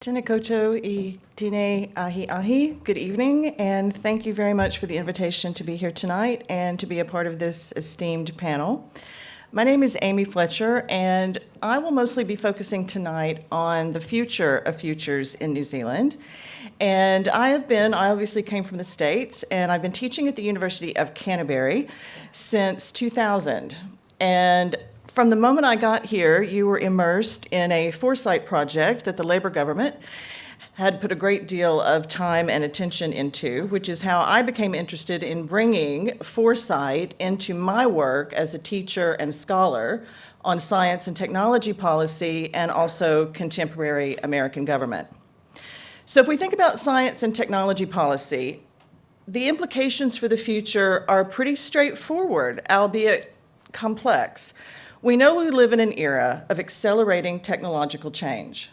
Tēnā koutou I tēnei ahi ahi. Good evening, and thank you very much for the invitation to be here tonight and to be a part of this esteemed panel. My name is Amy Fletcher, and I will mostly be focusing tonight on the future of futures in New Zealand. And I obviously came from the States, and I've been teaching at the University of Canterbury since 2000. And from the moment I got here, you were immersed in a Foresight project that the Labour government had put a great deal of time and attention into, which is how I became interested in bringing Foresight into my work as a teacher and scholar on science and technology policy and also contemporary American government. So if we think about science and technology policy, the implications for the future are pretty straightforward, albeit complex. We know we live in an era of accelerating technological change.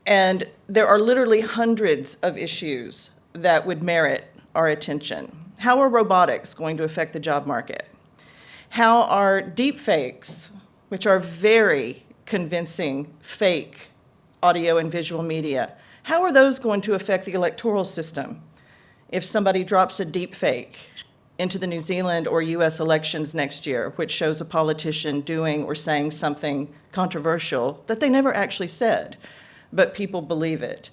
And there are literally hundreds of issues that would merit our attention. How are robotics going to affect the job market? How are deepfakes, which are very convincing fake audio and visual media, how are those going to affect the electoral system if somebody drops a deepfake into the New Zealand or US elections next year, which shows a politician doing or saying something controversial that they never actually said, but people believe it?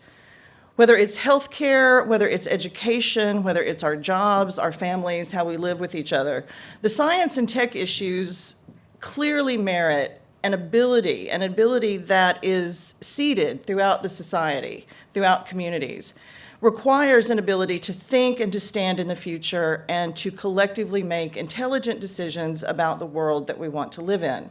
Whether it's healthcare, whether it's education, whether it's our jobs, our families, how we live with each other, the science and tech issues clearly merit an ability that is seeded throughout the society, throughout communities, requires an ability to think and to stand in the future and to collectively make intelligent decisions about the world that we want to live in.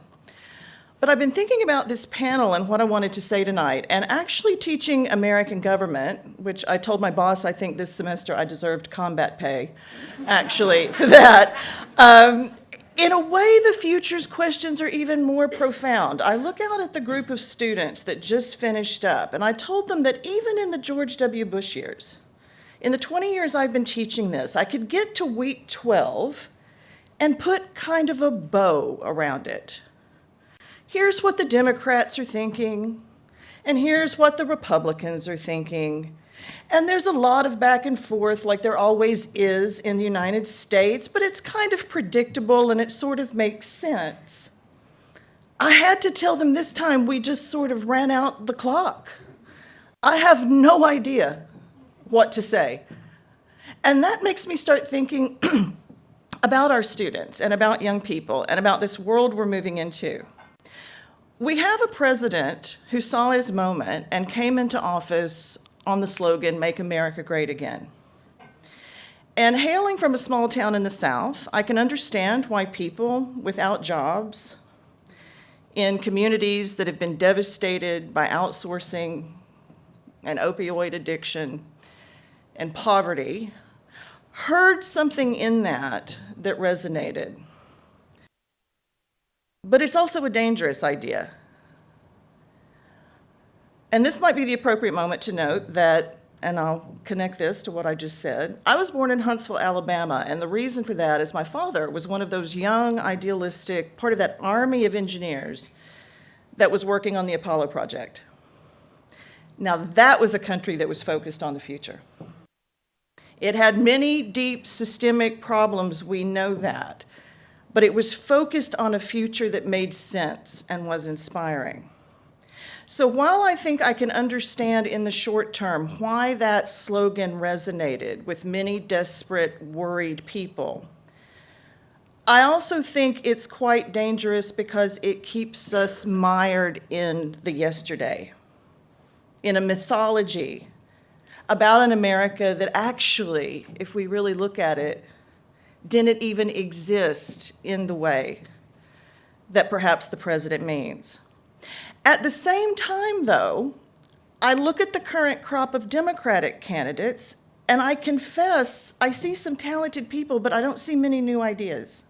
But I've been thinking about this panel and what I wanted to say tonight, and actually teaching American government, which I told my boss I think this semester I deserved combat pay, actually, for that. In a way, the future's questions are even more profound. I look out at the group of students that just finished up, and I told them that even in the George W. Bush years, in the 20 years I've been teaching this, I could get to week 12 and put kind of a bow around it. Here's what the Democrats are thinking, and here's what the Republicans are thinking. And there's a lot of back and forth, like there always is in the United States, but it's kind of predictable and it sort of makes sense. I had to tell them this time we just sort of ran out the clock. I have no idea what to say. And that makes me start thinking about our students and about young people and about this world we're moving into. We have a president who saw his moment and came into office on the slogan, "Make America Great Again." And hailing from a small town in the South, I can understand why people without jobs in communities that have been devastated by outsourcing and opioid addiction and poverty heard something in that that resonated. But it's also a dangerous idea. And this might be the appropriate moment to note that, and I'll connect this to what I just said, I was born in Huntsville, Alabama, and the reason for that is my father was one of those young, idealistic, part of that army of engineers that was working on the Apollo project. Now that was a country that was focused on the future. It had many deep systemic problems, we know that, but it was focused on a future that made sense and was inspiring. So while I think I can understand in the short term why that slogan resonated with many desperate, worried people, I also think it's quite dangerous because it keeps us mired in the yesterday, in a mythology about an America that actually, if we really look at it, didn't even exist in the way that perhaps the president means. At the same time, though, I look at the current crop of Democratic candidates, and I confess I see some talented people, but I don't see many new ideas.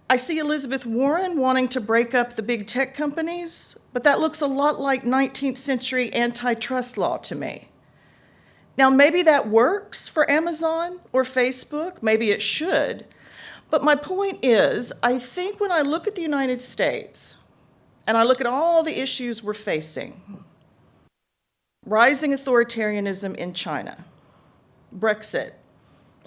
I see Elizabeth Warren wanting to break up the big tech companies, but that looks a lot like 19th century antitrust law to me. Now, maybe that works for Amazon or Facebook, maybe it should, but my point is, I think when I look at the United States, and I look at all the issues we're facing, rising authoritarianism in China, Brexit,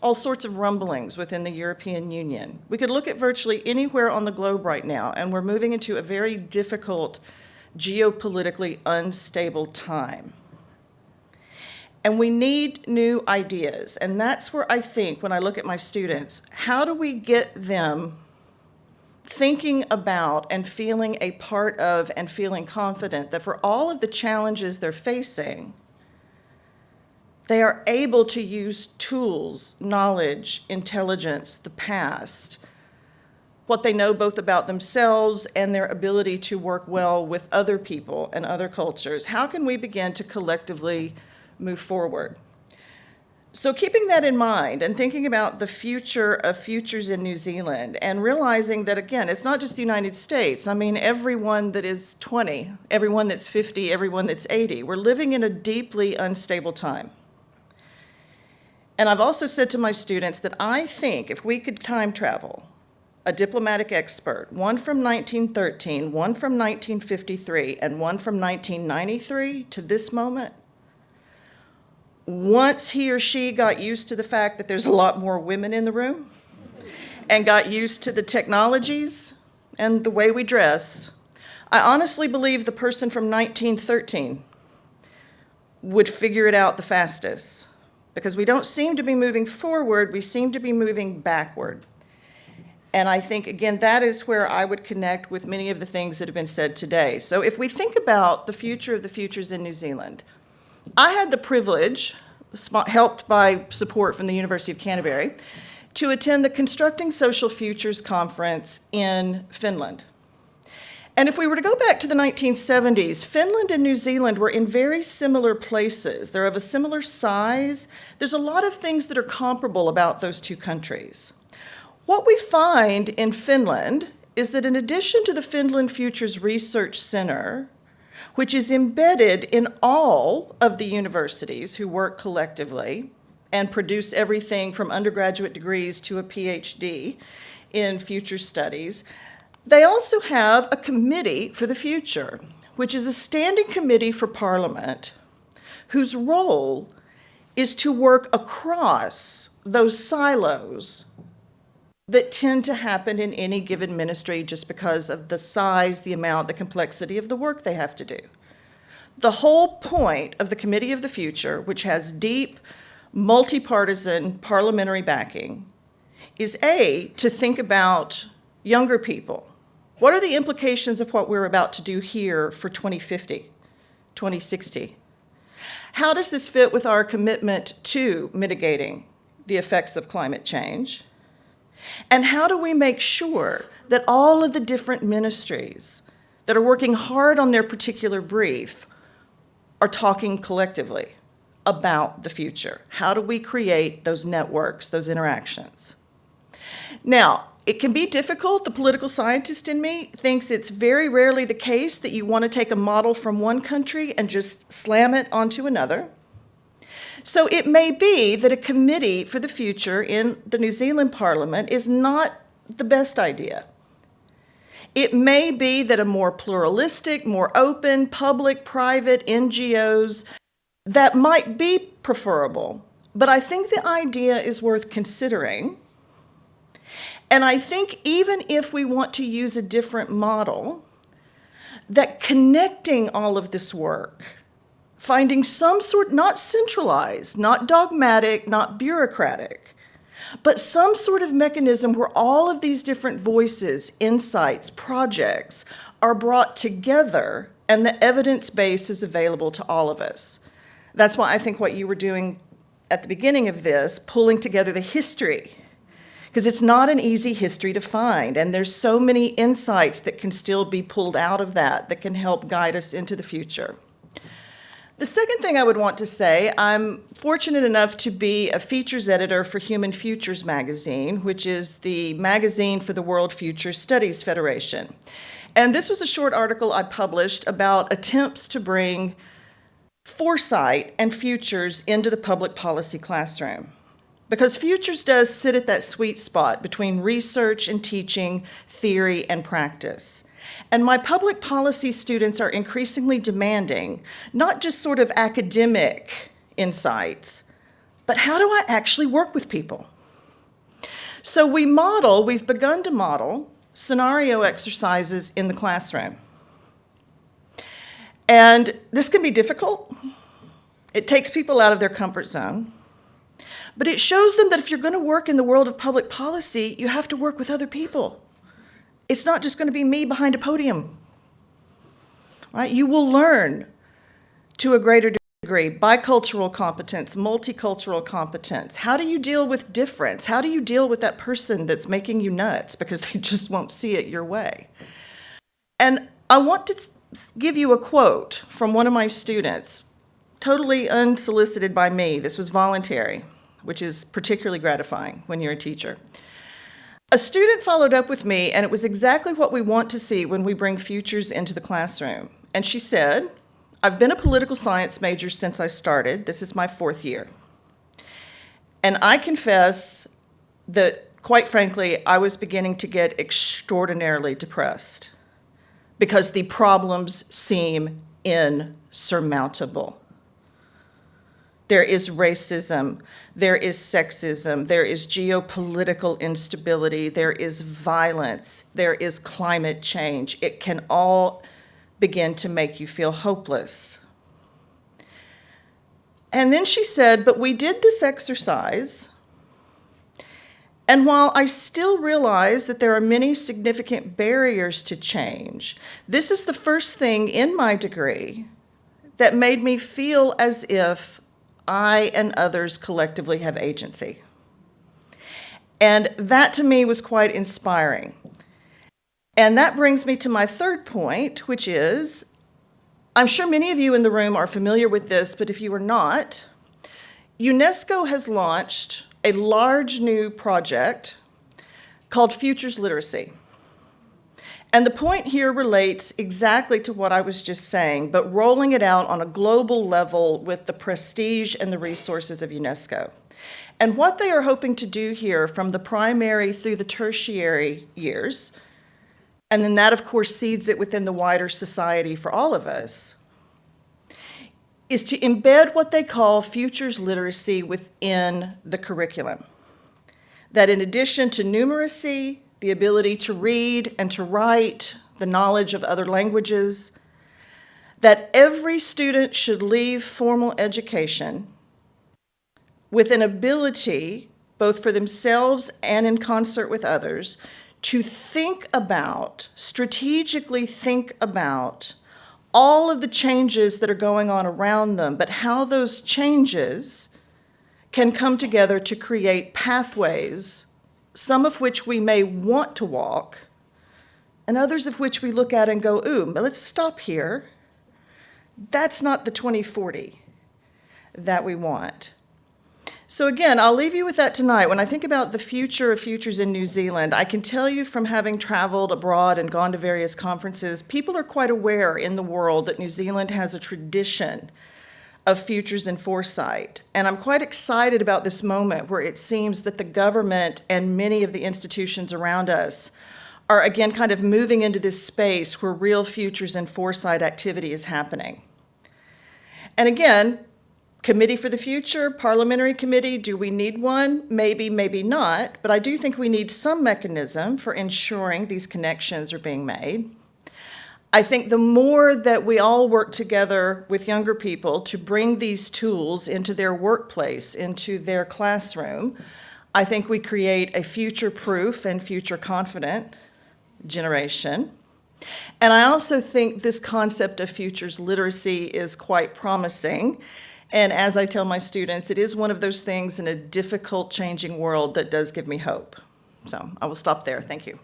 all sorts of rumblings within the European Union. We could look at virtually anywhere on the globe right now, and we're moving into a very difficult, geopolitically unstable time. And we need new ideas, and that's where I think, when I look at my students, how do we get them thinking about and feeling a part of and feeling confident that for all of the challenges they're facing, they are able to use tools, knowledge, intelligence, the past, what they know both about themselves and their ability to work well with other people and other cultures. How can we begin to collectively move forward? So keeping that in mind and thinking about the future of futures in New Zealand and realizing that, again, it's not just the United States. I mean, everyone that is 20, everyone that's 50, everyone that's 80, we're living in a deeply unstable time. And I've also said to my students that I think if we could time travel, a diplomatic expert, one from 1913, one from 1953, and one from 1993 to this moment, once he or she got used to the fact that there's a lot more women in the room and got used to the technologies and the way we dress, I honestly believe the person from 1913 would figure it out the fastest. Because we don't seem to be moving forward, we seem to be moving backward. And I think, again, that is where I would connect with many of the things that have been said today. So if we think about the future of the futures in New Zealand, I had the privilege, helped by support from the University of Canterbury, to attend the Constructing Social Futures Conference in Finland. And if we were to go back to the 1970s, Finland and New Zealand were in very similar places. They're of a similar size. There's a lot of things that are comparable about those two countries. What we find in Finland is that in addition to the Finland Futures Research Center, which is embedded in all of the universities who work collectively and produce everything from undergraduate degrees to a PhD in future studies, they also have a committee for the future, which is a standing committee for Parliament, whose role is to work across those silos that tend to happen in any given ministry just because of the size, the amount, the complexity of the work they have to do. The whole point of the Committee of the Future, which has deep, multi-partisan parliamentary backing, is A, to think about younger people. What are the implications of what we're about to do here for 2050, 2060? How does this fit with our commitment to mitigating the effects of climate change? And how do we make sure that all of the different ministries that are working hard on their particular brief are talking collectively about the future? How do we create those networks, those interactions? Now, it can be difficult. The political scientist in me thinks it's very rarely the case that you want to take a model from one country and just slam it onto another. So it may be that a committee for the future in the New Zealand Parliament is not the best idea. It may be that a more pluralistic, more open, public, private, NGOs, that might be preferable. But I think the idea is worth considering. And I think even if we want to use a different model, that connecting all of this work, finding some sort, not centralized, not dogmatic, not bureaucratic, but some sort of mechanism where all of these different voices, insights, projects are brought together and the evidence base is available to all of us. That's why I think what you were doing at the beginning of this, pulling together the history, because it's not an easy history to find, and there's so many insights that can still be pulled out of that can help guide us into the future. The second thing I would want to say, I'm fortunate enough to be a features editor for Human Futures magazine, which is the magazine for the World Future Studies Federation. And this was a short article I published about attempts to bring foresight and futures into the public policy classroom. Because futures does sit at that sweet spot between research and teaching, theory and practice. And my public policy students are increasingly demanding not just sort of academic insights, but how do I actually work with people? So we've begun to model scenario exercises in the classroom. And this can be difficult. It takes people out of their comfort zone. But it shows them that if you're going to work in the world of public policy, you have to work with other people. It's not just going to be me behind a podium. Right? You will learn to a greater degree bicultural competence, multicultural competence. How do you deal with difference? How do you deal with that person that's making you nuts because they just won't see it your way? And I want to give you a quote from one of my students, totally unsolicited by me. This was voluntary, which is particularly gratifying when you're a teacher. A student followed up with me, and it was exactly what we want to see when we bring futures into the classroom. And she said, I've been a political science major since I started. This is my 4th year. And I confess that, quite frankly, I was beginning to get extraordinarily depressed because the problems seem insurmountable. There is racism, there is sexism, there is geopolitical instability, there is violence, there is climate change. It can all begin to make you feel hopeless. And then she said, but we did this exercise, and while I still realize that there are many significant barriers to change, this is the first thing in my degree that made me feel as if I and others collectively have agency. And that to me was quite inspiring. And that brings me to my third point, which is, I'm sure many of you in the room are familiar with this, but if you are not, UNESCO has launched a large new project called Futures Literacy. And the point here relates exactly to what I was just saying, but rolling it out on a global level with the prestige and the resources of UNESCO. And what they are hoping to do here from the primary through the tertiary years, and then that, of course, seeds it within the wider society for all of us, is to embed what they call futures literacy within the curriculum. That in addition to numeracy, the ability to read and to write, the knowledge of other languages, that every student should leave formal education with an ability, both for themselves and in concert with others, to think about, strategically think about all of the changes that are going on around them, but how those changes can come together to create pathways, some of which we may want to walk, and others of which we look at and go, ooh, but let's stop here. That's not the 2040 that we want. So again, I'll leave you with that tonight. When I think about the future of futures in New Zealand, I can tell you from having traveled abroad and gone to various conferences, people are quite aware in the world that New Zealand has a tradition of futures and foresight. And I'm quite excited about this moment where it seems that the government and many of the institutions around us are again kind of moving into this space where real futures and foresight activity is happening. And again, Committee for the Future, Parliamentary Committee, do we need one? Maybe, maybe not, but I do think we need some mechanism for ensuring these connections are being made. I think the more that we all work together with younger people to bring these tools into their workplace, into their classroom, I think we create a future-proof and future-confident generation. And I also think this concept of futures literacy is quite promising. And as I tell my students, it is one of those things in a difficult, changing world that does give me hope. So I will stop there. Thank you.